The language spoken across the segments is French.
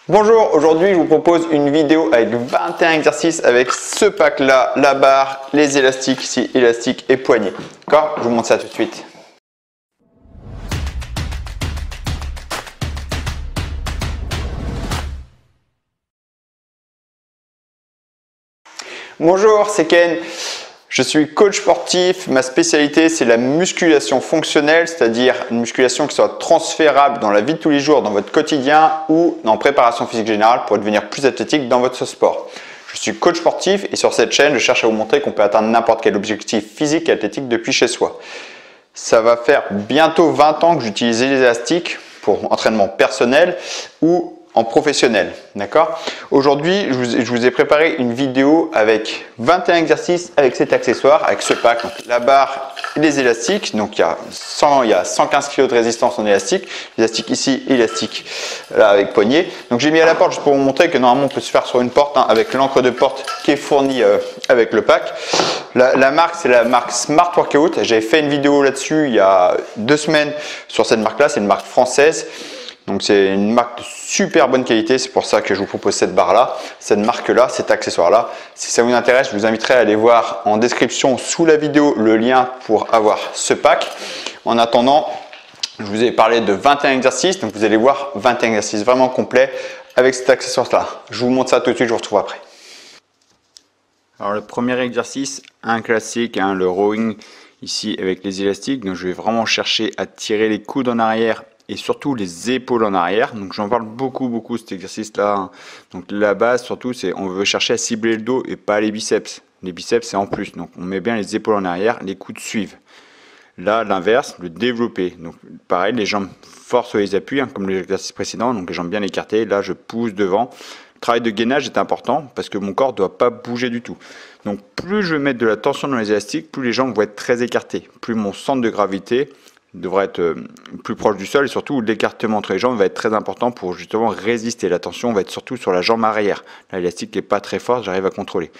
Bonjour, aujourd'hui je vous propose une vidéo avec 21 exercices avec ce pack là, la barre, les élastiques ici, élastiques et poignets. D'accord? Je vous montre ça tout de suite. Bonjour, c'est Ken. Je suis coach sportif, ma spécialité c'est la musculation fonctionnelle, c'est-à-dire une musculation qui soit transférable dans la vie de tous les jours, dans votre quotidien ou en préparation physique générale pour devenir plus athlétique dans votre sport. Je suis coach sportif et sur cette chaîne, je cherche à vous montrer qu'on peut atteindre n'importe quel objectif physique et athlétique depuis chez soi. Ça va faire bientôt 20 ans que j'utilise les élastiques pour entraînement personnel ou en professionnel, d'accord? Aujourd'hui, je vous ai préparé une vidéo avec 21 exercices avec cet accessoire, avec ce pack, donc la barre et les élastiques. Donc il y a 115 kg de résistance en élastique, élastique ici, élastique là avec poignée. Donc j'ai mis à la porte juste pour vous montrer que normalement on peut se faire sur une porte avec l'encre de porte qui est fournie avec le pack. La marque, c'est la marque Smart Workout. J'ai fait une vidéo là-dessus il y a 2 semaines sur cette marque-là. C'est une marque française. Donc c'est une marque de super bonne qualité, c'est pour ça que je vous propose cette barre-là, cette marque-là, cet accessoire-là. Si ça vous intéresse, je vous inviterai à aller voir en description sous la vidéo le lien pour avoir ce pack. En attendant, je vous ai parlé de 21 exercices, donc vous allez voir 21 exercices vraiment complets avec cet accessoire-là. Je vous montre ça tout de suite, je vous retrouve après. Alors le premier exercice, un classique, le rowing ici avec les élastiques. Donc je vais vraiment chercher à tirer les coudes en arrière et surtout les épaules en arrière. Donc j'en parle beaucoup cet exercice là. Donc la base surtout c'est on veut chercher à cibler le dos et pas les biceps. Les biceps c'est en plus. Donc on met bien les épaules en arrière, les coudes suivent. Là l'inverse, le développé. Donc pareil, les jambes fortes sur les appuis comme l'exercice précédent. Donc les jambes bien écartées. Là je pousse devant. Le travail de gainage est important parce que mon corps ne doit pas bouger du tout. Donc plus je vais mettre de la tension dans les élastiques, plus les jambes vont être très écartées. Plus mon centre de gravité devrait être plus proche du sol et surtout l'écartement entre les jambes va être très important pour justement résister. La tension va être surtout sur la jambe arrière. L'élastique n'est pas très fort, j'arrive à contrôler.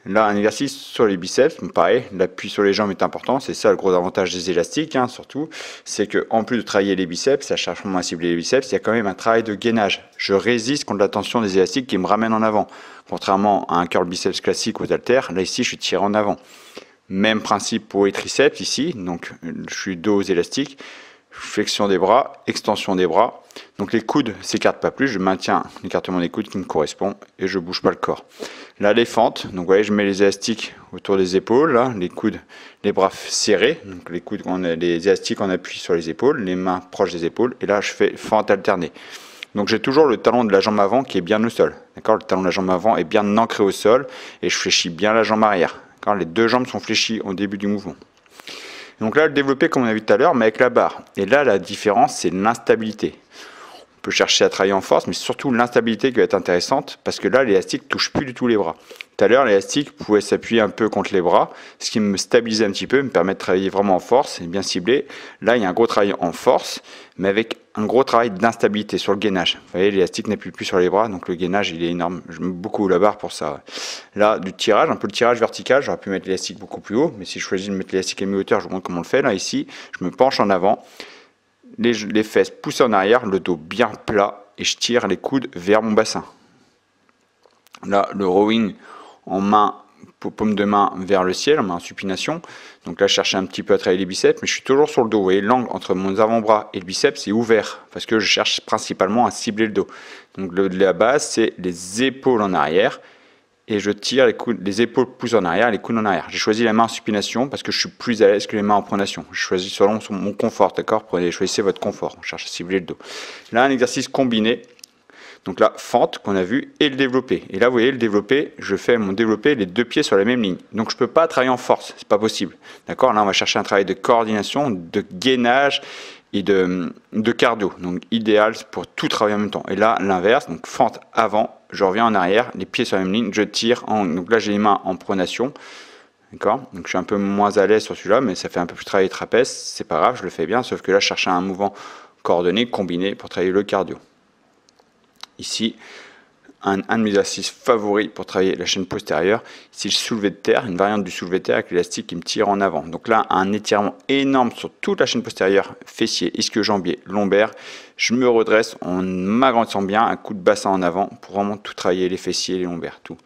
Là, un exercice sur les biceps, pareil, l'appui sur les jambes est important. C'est ça le gros avantage des élastiques, surtout. C'est qu'en plus de travailler les biceps, ça cherche vraiment à cibler les biceps, il y a quand même un travail de gainage. Je résiste contre la tension des élastiques qui me ramène en avant. Contrairement à un curl biceps classique aux haltères, là ici je suis tiré en avant. Même principe pour les triceps ici, donc je suis dos aux élastiques, flexion des bras, extension des bras. Donc les coudes ne s'écartent pas plus, je maintiens l'écartement des coudes qui me correspond et je ne bouge pas le corps. Là les fentes, donc vous voyez je mets les élastiques autour des épaules, là, les coudes, les bras serrés, donc les coudes, les élastiques en appui sur les épaules, les mains proches des épaules et là je fais fente alternée. Donc j'ai toujours le talon de la jambe avant qui est bien au sol, d'accord? Le talon de la jambe avant est bien ancré au sol et je fléchis bien la jambe arrière. Les deux jambes sont fléchies au début du mouvement. Donc là, le développé comme on a vu tout à l'heure, mais avec la barre. Et là, la différence, c'est l'instabilité. On peut chercher à travailler en force, mais surtout l'instabilité qui va être intéressante, parce que là, l'élastique ne touche plus du tout les bras. Tout à l'heure, l'élastique pouvait s'appuyer un peu contre les bras, ce qui me stabilisait un petit peu, me permet de travailler vraiment en force, et bien ciblé. Là, il y a un gros travail en force, mais avec un gros travail d'instabilité sur le gainage. Vous voyez, l'élastique n'appuie plus sur les bras, donc le gainage, il est énorme. J'aime beaucoup la barre pour ça. Là, du tirage, un peu le tirage vertical, j'aurais pu mettre l'élastique beaucoup plus haut, mais si je choisis de mettre l'élastique à mi-hauteur, je vous montre comment on le fait. Là, ici, je me penche en avant, les fesses poussées en arrière, le dos bien plat, et je tire les coudes vers mon bassin. Là, le rowing en main, paume de main vers le ciel, en main en supination. Donc là, je cherche un petit peu à travailler les biceps, mais je suis toujours sur le dos. Vous voyez, l'angle entre mon avant-bras et le biceps est ouvert, parce que je cherche principalement à cibler le dos. Donc la base, c'est les épaules en arrière, et je tire les épaules poussent en arrière, les coudes en arrière. J'ai choisi la main en supination, parce que je suis plus à l'aise que les mains en pronation. Je choisis selon mon confort, d'accord? Choisissez votre confort, on cherche à cibler le dos. Là, un exercice combiné. Donc là, fente qu'on a vu et le développé. Et là, vous voyez, le développé, je fais mon développé, les deux pieds sur la même ligne. Donc je ne peux pas travailler en force, c'est pas possible. D'accord? Là, on va chercher un travail de coordination, de gainage et de cardio. Donc idéal pour tout travailler en même temps. Et là, l'inverse, donc fente avant, je reviens en arrière, les pieds sur la même ligne, je tire. Donc là, j'ai les mains en pronation. D'accord? Donc je suis un peu moins à l'aise sur celui-là, mais ça fait un peu plus travailler trapèze. C'est pas grave, je le fais bien, sauf que là, je cherche un mouvement coordonné, combiné pour travailler le cardio. Ici, un de mes exercices favoris pour travailler la chaîne postérieure, c'est le soulevé de terre, une variante du soulevé de terre avec l'élastique qui me tire en avant. Donc là, un étirement énorme sur toute la chaîne postérieure, fessier, ischio-jambier, lombaire. Je me redresse en m'agrandissant bien, un coup de bassin en avant pour vraiment tout travailler, les fessiers, les lombaires, tout.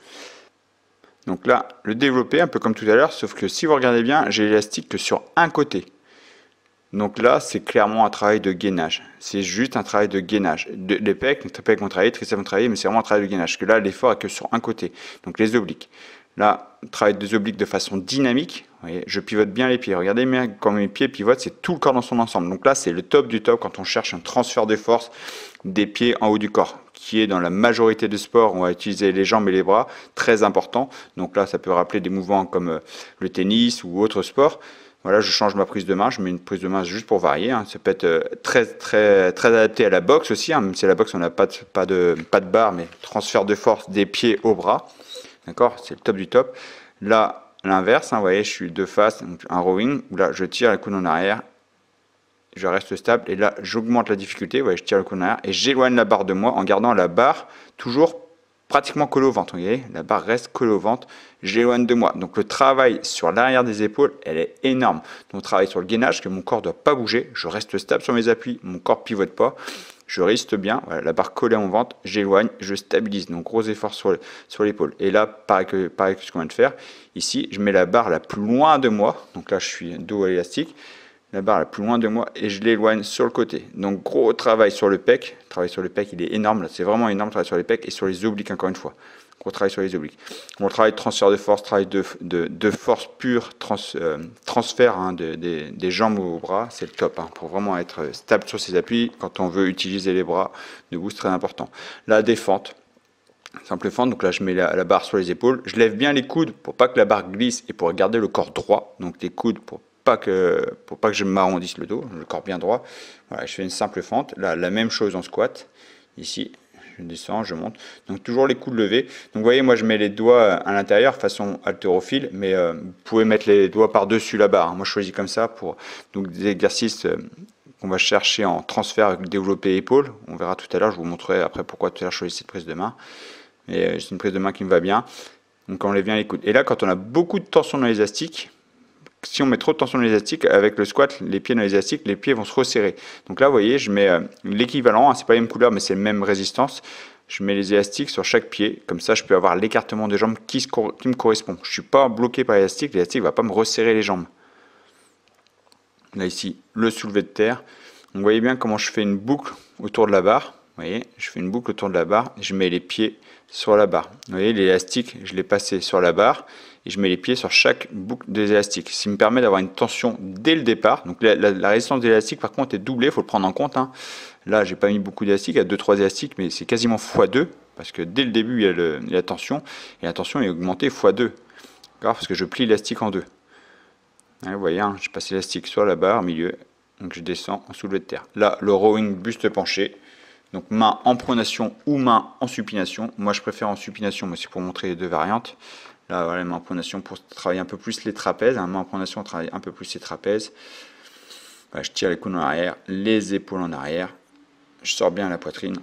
Donc là, le développé, un peu comme tout à l'heure, sauf que si vous regardez bien, j'ai l'élastique que sur un côté. Donc là, c'est clairement un travail de gainage. C'est juste un travail de gainage. Les pecs vont travailler, triceps vont travailler, mais c'est vraiment un travail de gainage. Parce que là, l'effort est que sur un côté. Donc les obliques. Là, travail des obliques de façon dynamique. Vous voyez, je pivote bien les pieds. Regardez bien quand mes pieds pivotent, c'est tout le corps dans son ensemble. Donc là, c'est le top du top quand on cherche un transfert de force des pieds en haut du corps, qui est dans la majorité des sports, on va utiliser les jambes et les bras, très important. Donc là, ça peut rappeler des mouvements comme le tennis ou autres sports. Voilà, je change ma prise de main, je mets une prise de main juste pour varier. Hein. Ça peut être très adapté à la boxe aussi, hein. Même si à la boxe on n'a pas de barre, mais transfert de force des pieds au bras. D'accord, c'est le top du top. Là, l'inverse, hein, vous voyez, je suis de face, donc un rowing, où là je tire le coude en arrière, je reste stable, et là j'augmente la difficulté, vous voyez, je tire le coude en arrière, et j'éloigne la barre de moi en gardant la barre toujours pratiquement collée au ventre. Vous voyez, la barre reste collée au ventre, j'éloigne de moi. Donc le travail sur l'arrière des épaules, elle est énorme. Donc travail sur le gainage, que mon corps ne doit pas bouger, je reste stable sur mes appuis, mon corps pivote pas, je reste bien, voilà, la barre collée à mon ventre, j'éloigne, je stabilise. Donc gros effort sur l'épaule. Et là, pareil que ce qu'on vient de faire, ici, je mets la barre la plus loin de moi. Donc là, je suis dos à l'élastique. La barre la plus loin de moi et je l'éloigne sur le côté. Donc gros travail sur le pec. Le travail sur le pec, il est énorme. C'est vraiment énorme le travail sur les pecs et sur les obliques encore une fois. Gros travail sur les obliques. Bon travail de transfert de force, travail de force pure, transfert hein, des jambes aux bras, c'est le top. Hein, pour vraiment être stable sur ses appuis, quand on veut utiliser les bras debout, c'est très important. La défente. Simple fente, donc là je mets la barre sur les épaules. Je lève bien les coudes pour pas que la barre glisse et pour garder le corps droit. Donc les coudes pour pas que je m'arrondisse le dos, le corps bien droit. Voilà, je fais une simple fente. Là, la même chose en squat. Ici, je descends, je monte. Donc toujours les coudes levés. Donc vous voyez, moi je mets les doigts à l'intérieur façon haltérophile, mais vous pouvez mettre les doigts par-dessus la barre. Moi je choisis comme ça pour donc des exercices qu'on va chercher en transfert avec le développé épaule. On verra tout à l'heure, je vous montrerai après pourquoi tout à l'heure je choisis cette prise de main. Mais c'est une prise de main qui me va bien. Donc on lève bien les coudes. Et là, quand on a beaucoup de tension dans les élastiques, si on met trop de tension dans les élastiques, avec le squat, les pieds dans les élastiques, les pieds vont se resserrer. Donc là, vous voyez, je mets l'équivalent, hein, c'est pas la même couleur, mais c'est la même résistance. Je mets les élastiques sur chaque pied, comme ça je peux avoir l'écartement des jambes qui me correspond. Je ne suis pas bloqué par l'élastique ne va pas me resserrer les jambes. Là ici, le soulevé de terre. Donc, vous voyez bien comment je fais une boucle autour de la barre. Vous voyez, je fais une boucle autour de la barre et je mets les pieds sur la barre. Vous voyez, l'élastique, je l'ai passé sur la barre et je mets les pieds sur chaque boucle des élastiques. Ce qui me permet d'avoir une tension dès le départ. Donc la résistance des élastiques, par contre, est doublée, il faut le prendre en compte. Hein. Là, j'ai pas mis beaucoup d'élastiques, il y a 2-3 élastiques, mais c'est quasiment x2 parce que dès le début, il y a la tension et la tension est augmentée x2. Parce que je plie l'élastique en deux. Vous voyez, hein, je passe l'élastique sur la barre au milieu, donc je descends en soulevé de terre. Là, le rowing buste penché. Donc main en pronation ou main en supination. Moi je préfère en supination, mais c'est pour montrer les deux variantes. Là voilà, main en pronation pour travailler un peu plus les trapèzes. Main en pronation, on travaille un peu plus les trapèzes. Voilà, je tire les coudes en arrière, les épaules en arrière. Je sors bien la poitrine.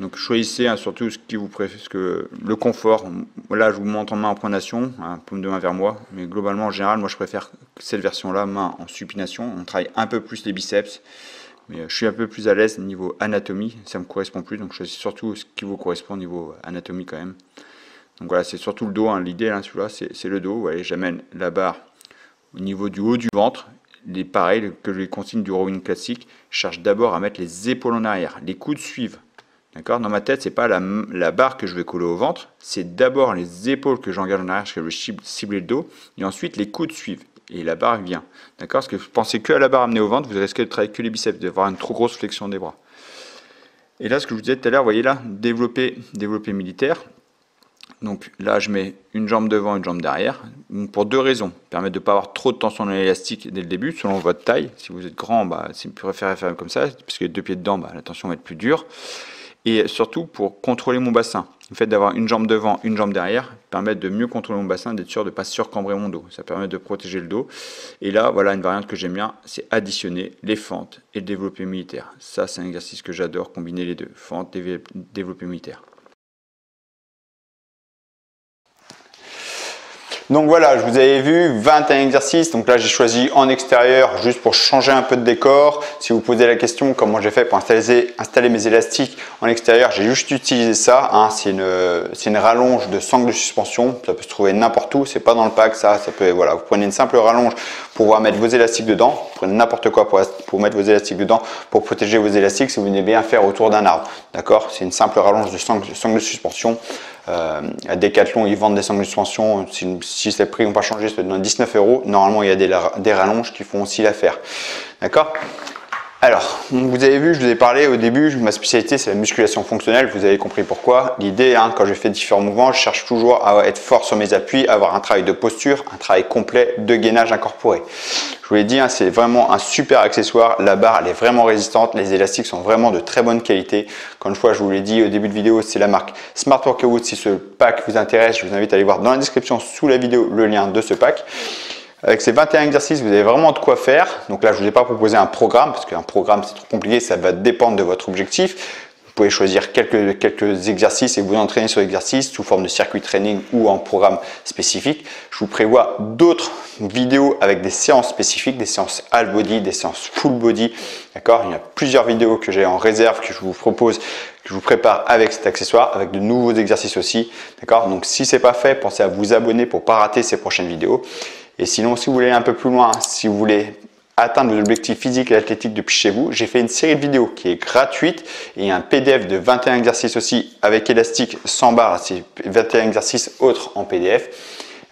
Donc choisissez hein, surtout ce qui vous préfère, le confort. Là je vous montre en main en pronation, hein, paume de main vers moi. Mais globalement en général, moi je préfère cette version-là, main en supination. On travaille un peu plus les biceps. Mais je suis un peu plus à l'aise niveau anatomie, ça me correspond plus, donc je choisis surtout ce qui vous correspond au niveau anatomie quand même. Donc voilà, c'est surtout le dos, hein. L'idée là, celui-là, c'est le dos. Vous voyez, j'amène la barre au niveau du haut du ventre. Pareil que les consignes du rowing classique, je cherche d'abord à mettre les épaules en arrière, les coudes suivent. D'accord. Dans ma tête, c'est pas la barre que je vais coller au ventre, c'est d'abord les épaules que j'engage en arrière, parce que je vais cibler le dos, et ensuite les coudes suivent. Et la barre vient. D'accord. Parce que vous pensez que à la barre amenée au ventre, vous risquez de travailler que les biceps, d'avoir une trop grosse flexion des bras. Et là, ce que je vous disais tout à l'heure, vous voyez là, développé militaire. Donc là, je mets une jambe devant, une jambe derrière. Donc, pour deux raisons. Permettre de ne pas avoir trop de tension dans l'élastique dès le début, selon votre taille. Si vous êtes grand, c'est plus préféré faire comme ça, parce que les deux pieds dedans, la tension va être plus dure. Et surtout pour contrôler mon bassin. Le fait d'avoir une jambe devant, une jambe derrière, permet de mieux contrôler mon bassin, d'être sûr de ne pas surcambrer mon dos. Ça permet de protéger le dos. Et là, voilà une variante que j'aime bien, c'est additionner les fentes et le développé militaire. Ça, c'est un exercice que j'adore, combiner les deux, fentes, développé militaire. Donc voilà, je vous avais vu 21 exercices. Donc là, j'ai choisi en extérieur juste pour changer un peu de décor. Si vous posez la question comment j'ai fait pour installer mes élastiques en extérieur, j'ai juste utilisé ça. Hein. C'est une rallonge de sangle de suspension. Ça peut se trouver n'importe où. C'est pas dans le pack. Ça peut, voilà, vous prenez une simple rallonge pour pouvoir mettre vos élastiques dedans. Vous prenez n'importe quoi pour mettre vos élastiques dedans pour protéger vos élastiques si vous venez bien faire autour d'un arbre. D'accord? C'est une simple rallonge de sangle de suspension. À Decathlon, ils vendent des sangles de suspension. Si les prix n'ont pas changé, ça donne 19 €. Normalement, il y a des rallonges qui font aussi l'affaire. D'accord? Alors, vous avez vu, je vous ai parlé au début, ma spécialité c'est la musculation fonctionnelle, vous avez compris pourquoi. L'idée, quand je fais différents mouvements, je cherche toujours à être fort sur mes appuis, à avoir un travail de posture, un travail complet de gainage incorporé. Je vous l'ai dit, c'est vraiment un super accessoire, la barre elle est vraiment résistante, les élastiques sont vraiment de très bonne qualité. Encore une fois, je vous l'ai dit au début de vidéo, c'est la marque Smart Workout. Si ce pack vous intéresse, je vous invite à aller voir dans la description sous la vidéo le lien de ce pack. Avec ces 21 exercices, vous avez vraiment de quoi faire. Donc là, je ne vous ai pas proposé un programme parce qu'un programme, c'est trop compliqué, ça va dépendre de votre objectif. Vous pouvez choisir quelques exercices et vous entraîner sur l'exercice sous forme de circuit training ou en programme spécifique. Je vous prévois d'autres vidéos avec des séances spécifiques, des séances half body, des séances full body. D'accord? Il y a plusieurs vidéos que j'ai en réserve que je vous propose, que je vous prépare avec cet accessoire, avec de nouveaux exercices aussi. D'accord? Donc si ce n'est pas fait, pensez à vous abonner pour ne pas rater ces prochaines vidéos. Et sinon, si vous voulez aller un peu plus loin, si vous voulez atteindre vos objectifs physiques et athlétiques depuis chez vous, j'ai fait une série de vidéos qui est gratuite et un PDF de 21 exercices aussi avec élastique sans barre, c'est 21 exercices autres en PDF,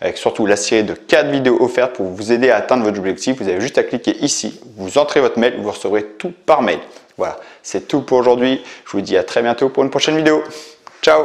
avec surtout la série de 4 vidéos offertes pour vous aider à atteindre votre objectif. Vous avez juste à cliquer ici, vous entrez votre mail, vous recevrez tout par mail. Voilà, c'est tout pour aujourd'hui. Je vous dis à très bientôt pour une prochaine vidéo. Ciao!